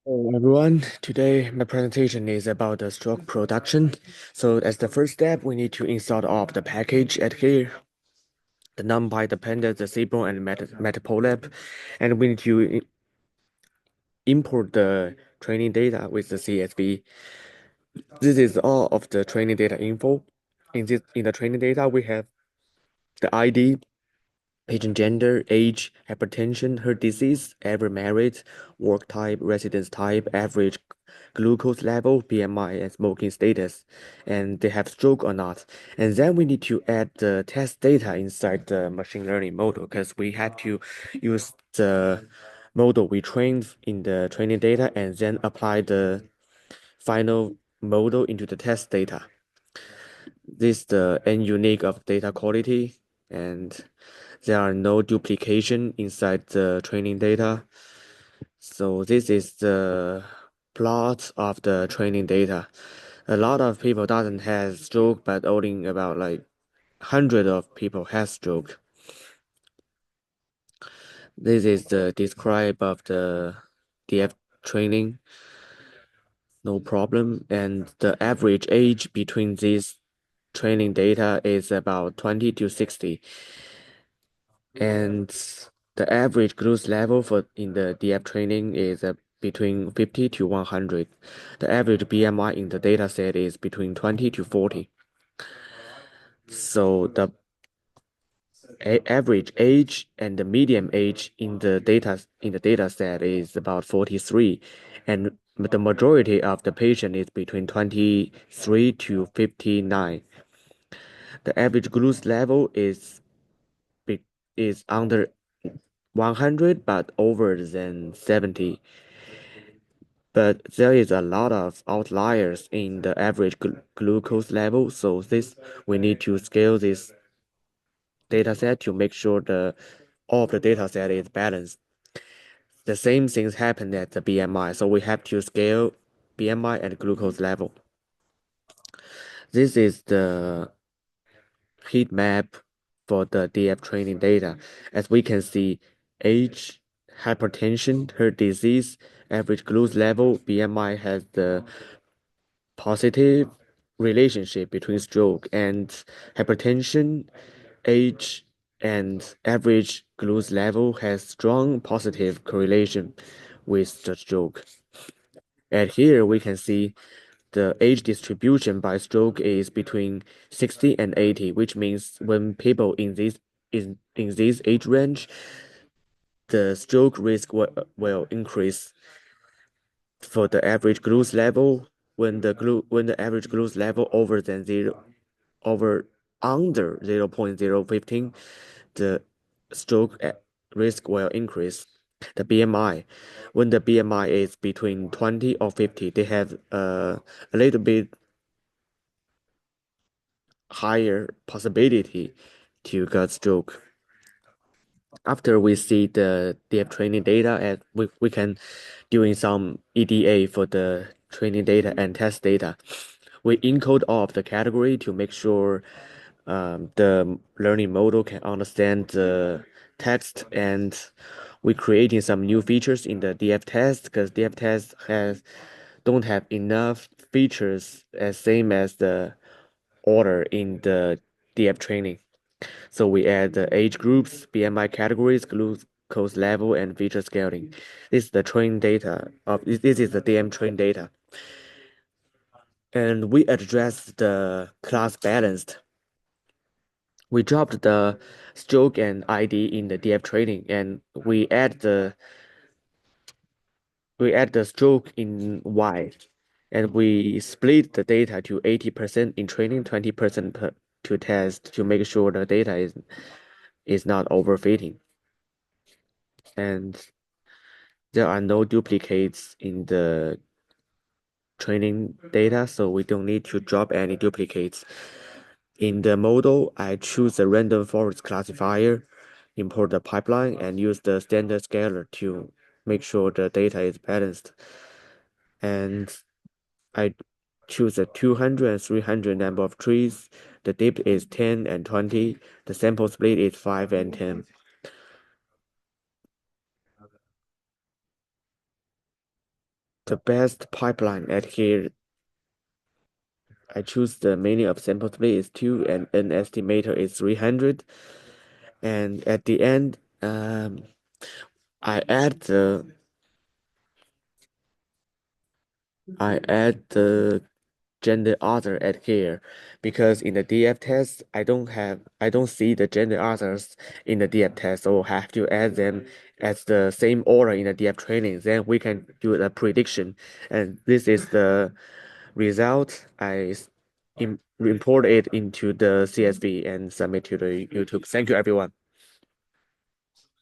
Hello everyone, today my presentation is about the stroke production. So as the first step, we need to install all of the package at here, the NumPy, the Pandas, the Seaborn, and Matplotlib, and we need to import the training data with the CSV. This is all of the training data info. In the training data, we have the ID, patient gender, age, hypertension, heart disease, average merit, work type, residence type, average glucose level, BMI, and smoking status, and they have stroke or not. And then we need to add the test data inside the machine learning model because we have to use the model we trained in the training data and then apply the final model into the test data. This is the end unique of data quality, and there are no duplication inside the training data. So this is the plot of the training data. A lot of people doesn't have stroke, but only about like 100 of people has stroke. This is the describe of the DF training, no problem. And the average age between these training data is about 20 to 60. And the average glucose level for in the DF training is between 50 to 100. The average BMI in the data set is between 20 to 40. So the average age and the median age in the data set is about 43, and the majority of the patient is between 23 to 59. The average glucose level is under 100 but over than 70. But there is a lot of outliers in the average glucose level, so this we need to scale this data set to make sure all of the data set is balanced. The same things happen at the BMI, so we have to scale BMI and glucose level. This is the heat map for the DF training data. As we can see, age, hypertension, heart disease, average glucose level, BMI has the positive relationship between stroke and hypertension, age, and average glucose level has strong positive correlation with the stroke. And here we can see the age distribution by stroke is between 60 and 80, which means when people in this age range, the stroke risk will increase. For the average glucose level, when the average glucose level over under 0.015, the stroke risk will increase. The BMI, when the BMI is between 20 or 50, they have a little bit higher possibility to get stroke. After we see the DF training data, and we can doing some EDA for the training data and test data. We encode all of the category to make sure the learning model can understand the text, and we creating some new features in the DF test because DF test has don't have enough features as same as the order in the DF training. So we add the age groups, BMI categories, glucose level, and feature scaling. This is the train data this is the DM train data. And we address the class balanced. We dropped the stroke and ID in the DF training, and we add the stroke in Y, and we split the data to 80% in training, 20% to test to make sure the data is not overfitting. And there are no duplicates in the training data, so we don't need to drop any duplicates. In the model, I choose the random forest classifier, import the pipeline, and use the standard scaler to make sure the data is balanced. And I choose a 200 and 300 number of trees. The depth is 10 and 20. The sample split is 5 and 10. the best pipeline at here. I choose the meaning of sample split is 2 and an estimator is 300. And at the end, I add the gender other at here because in the DF test I don't see the gender others in the DF test, so I have to add them as the same order in the DF training. Then we can do the prediction, and this is the result. Import it into the CSV and submit to the YouTube. Thank you, everyone.